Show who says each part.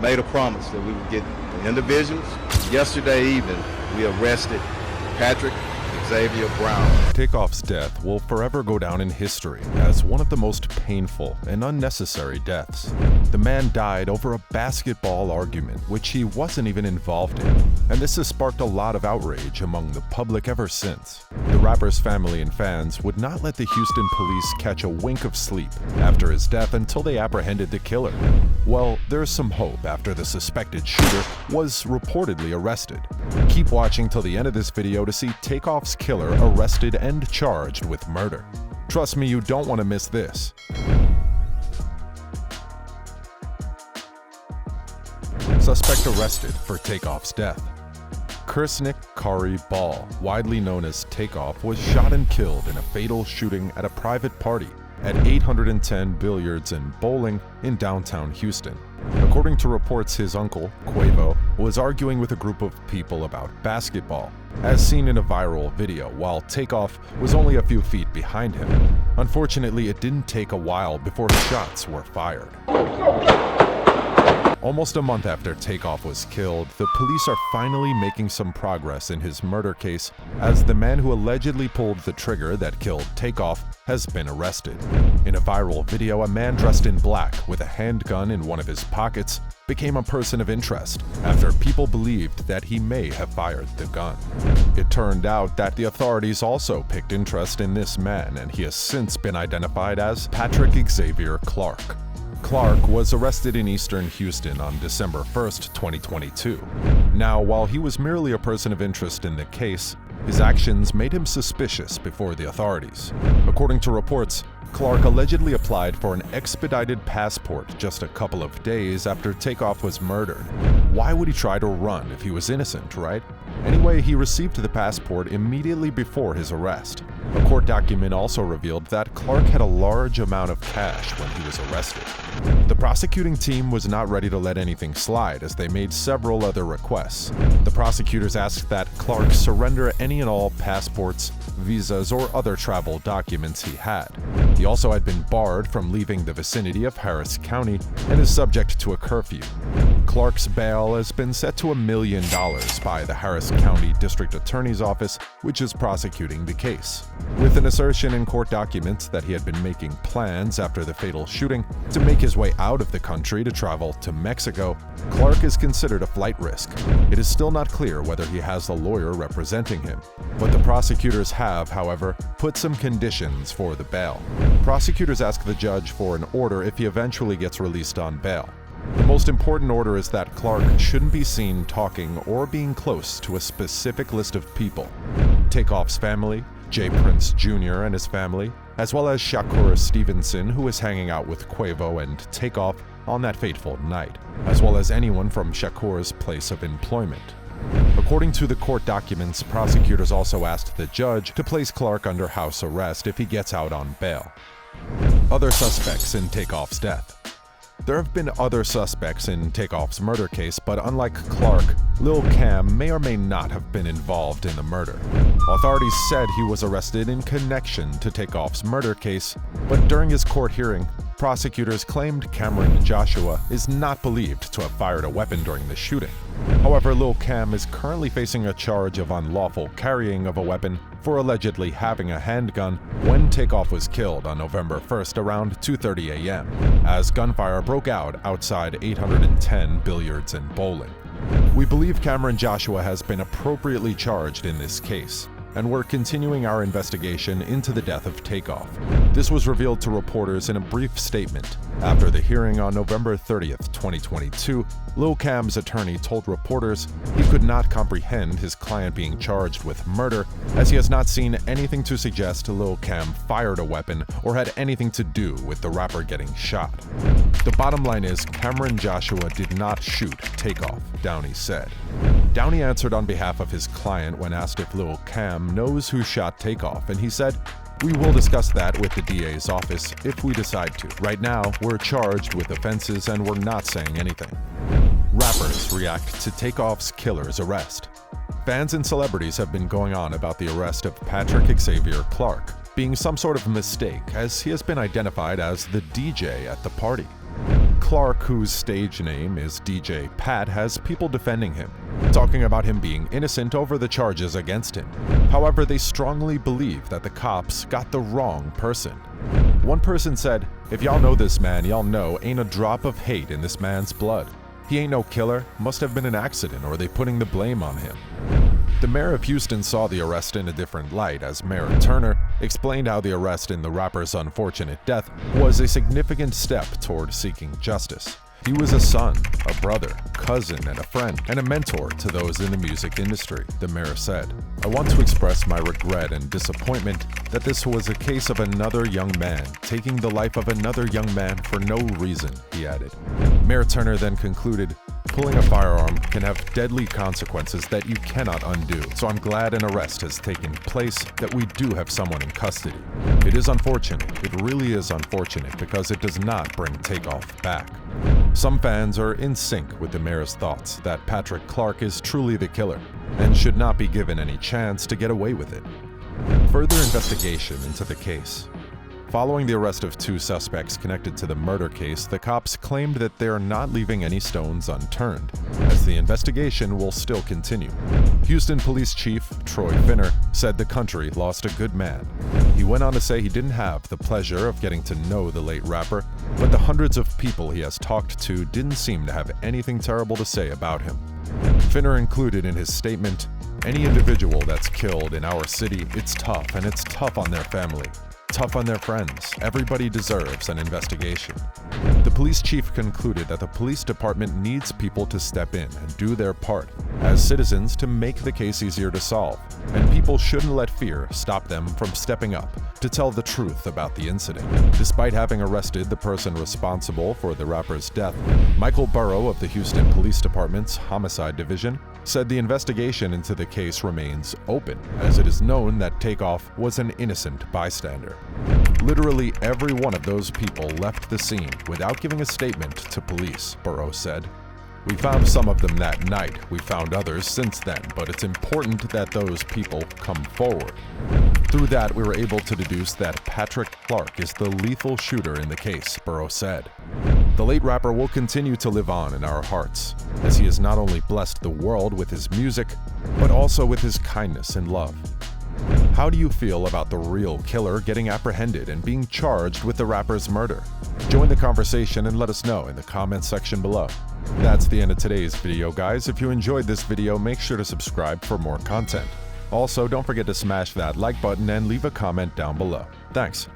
Speaker 1: made a promise that we would get the individuals. Yesterday evening, we arrested Patrick Xavier Brown.
Speaker 2: Takeoff's death will forever go down in history as one of the most painful and unnecessary deaths. The man died over a basketball argument which he wasn't even involved in, and this has sparked a lot of outrage among the public ever since. The rapper's family and fans would not let the Houston police catch a wink of sleep after his death until they apprehended the killer. Well, there's some hope after the suspected shooter was reportedly arrested. Keep watching till the end of this video to see Takeoff's killer arrested and charged with murder. Trust me, you don't want to miss this. Suspect arrested for Takeoff's death. Kirsnick Kari Ball, widely known as Takeoff, was shot and killed in a fatal shooting at a private party at 810 Billiards and Bowling in downtown Houston. According to reports, his uncle, Quavo, was arguing with a group of people about basketball, as seen in a viral video, while Takeoff was only a few feet behind him. Unfortunately, it didn't take a while before shots were fired. Almost a month after Takeoff was killed, the police are finally making some progress in his murder case, as the man who allegedly pulled the trigger that killed Takeoff has been arrested. In a viral video, a man dressed in black with a handgun in one of his pockets became a person of interest after people believed that he may have fired the gun. It turned out that the authorities also picked interest in this man, and he has since been identified as Patrick Xavier Clark. Clark was arrested in eastern Houston on December 1st, 2022. Now, while he was merely a person of interest in the case, his actions made him suspicious before the authorities. According to reports, Clark allegedly applied for an expedited passport just a couple of days after Takeoff was murdered. Why would he try to run if he was innocent, right? Anyway, he received the passport immediately before his arrest. A court document also revealed that Clark had a large amount of cash when he was arrested. The prosecuting team was not ready to let anything slide, as they made several other requests. The prosecutors asked that Clark surrender any and all passports, visas, or other travel documents he had. He also had been barred from leaving the vicinity of Harris County and is subject to a curfew. Clark's bail has been set to $1 million by the Harris County District Attorney's Office, which is prosecuting the case. With an assertion in court documents that he had been making plans after the fatal shooting to make his way out of the country to travel to Mexico, Clark is considered a flight risk. It is still not clear whether he has a lawyer representing him, but the prosecutors have, however, put some conditions for the bail. Prosecutors ask the judge for an order if he eventually gets released on bail. The most important order is that Clark shouldn't be seen talking or being close to a specific list of people. Takeoff's family, Jay Prince Jr. and his family, as well as Shakur Stevenson, who was hanging out with Quavo and Takeoff on that fateful night, as well as anyone from Shakur's place of employment. According to the court documents, prosecutors also asked the judge to place Clark under house arrest if he gets out on bail. Other suspects in Takeoff's death. There have been other suspects in Takeoff's murder case, but unlike Clark, Lil Cam may or may not have been involved in the murder. Authorities said he was arrested in connection to Takeoff's murder case, but during his court hearing, prosecutors claimed Cameron Joshua is not believed to have fired a weapon during the shooting. However, Lil Cam is currently facing a charge of unlawful carrying of a weapon for allegedly having a handgun when Takeoff was killed on November 1st around 2:30 a.m., as gunfire broke out outside 810 Billiards and Bowling. We believe Cameron Joshua has been appropriately charged in this case, and we're continuing our investigation into the death of Takeoff. This was revealed to reporters in a brief statement. After the hearing on November 30th, 2022, Lil Cam's attorney told reporters he could not comprehend his client being charged with murder, as he has not seen anything to suggest Lil Cam fired a weapon or had anything to do with the rapper getting shot. The bottom line is Cameron Joshua did not shoot Takeoff, Downey said. Downey answered on behalf of his client when asked if Lil Cam knows who shot Takeoff, and he said, "We will discuss that with the DA's office if we decide to. Right now, we're charged with offenses and we're not saying anything." Rappers react to Takeoff's killer's arrest. Fans and celebrities have been going on about the arrest of Patrick Xavier Clark being some sort of mistake, as he has been identified as the DJ at the party. Clark, whose stage name is DJ Pat, has people defending him, talking about him being innocent over the charges against him. However, they strongly believe that the cops got the wrong person. One person said, "If y'all know this man, y'all know ain't a drop of hate in this man's blood. He ain't no killer, must have been an accident or they putting the blame on him." The mayor of Houston saw the arrest in a different light, as Mayor Turner explained how the arrest in the rapper's unfortunate death was a significant step toward seeking justice. He was a son, a brother, cousin, and a friend, and a mentor to those in the music industry, the mayor said. "I want to express my regret and disappointment that this was a case of another young man taking the life of another young man for no reason," he added. Mayor Turner then concluded, "Pulling a firearm can have deadly consequences that you cannot undo, so I'm glad an arrest has taken place, that we do have someone in custody. It is unfortunate, it really is unfortunate, because it does not bring Takeoff back." Some fans are in sync with the mayor's thoughts that Patrick Clark is truly the killer and should not be given any chance to get away with it. Further investigation into the case. Following the arrest of 2 suspects connected to the murder case, the cops claimed that they are not leaving any stones unturned, as the investigation will still continue. Houston Police Chief Troy Finner said the country lost a good man. He went on to say he didn't have the pleasure of getting to know the late rapper, but the hundreds of people he has talked to didn't seem to have anything terrible to say about him. Finner included in his statement, "Any individual that's killed in our city, it's tough, and it's tough on their family. Tough on their friends. Everybody deserves an investigation." The police chief concluded that the police department needs people to step in and do their part as citizens to make the case easier to solve, and people shouldn't let fear stop them from stepping up to tell the truth about the incident. Despite having arrested the person responsible for the rapper's death, Michael Burrow of the Houston Police Department's Homicide Division said the investigation into the case remains open, as it is known that Takeoff was an innocent bystander. "Literally every one of those people left the scene without giving a statement to police," Burrow said. "We found some of them that night, we found others since then, but it's important that those people come forward. Through that, we were able to deduce that Patrick Clark is the lethal shooter in the case," Burrow said. The late rapper will continue to live on in our hearts, as he has not only blessed the world with his music, but also with his kindness and love. How do you feel about the real killer getting apprehended and being charged with the rapper's murder? Join the conversation and let us know in the comments section below. That's the end of today's video, guys. If you enjoyed this video, make sure to subscribe for more content. Also, don't forget to smash that like button and leave a comment down below. Thanks.